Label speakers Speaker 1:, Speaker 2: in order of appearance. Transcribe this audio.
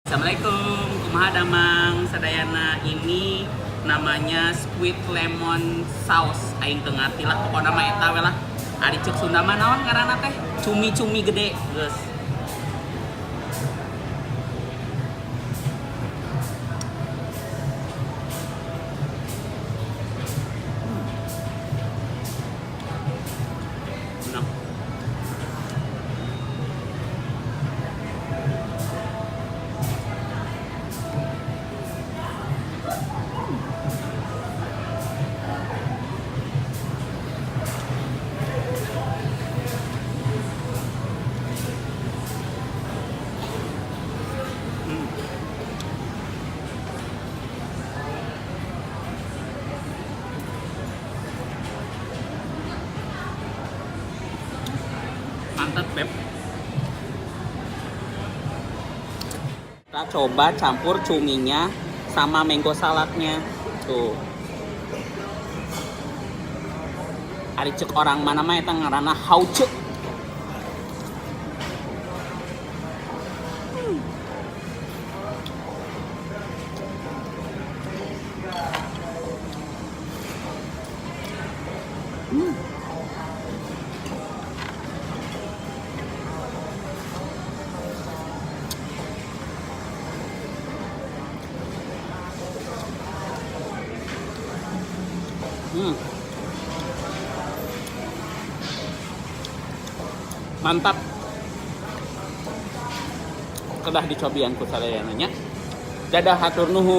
Speaker 1: Assalamualaikum, kumaha damang sadayana. Ini namanya squid lemon sauce. Aing teu ngarti lah, pokona mah eta we lah. Ari ceuk Sunda mah naon ngaranna teh? Cumi-cumi gede, geus. Enak. Mantap, Beb. Kita coba campur cuminya sama mango saladnya. Tuh. Ari ceuk orang mana mah eta ngaranna hauce. Mantap. Kedah dicobian ku sadayana nya. Dadah hatur nuhun.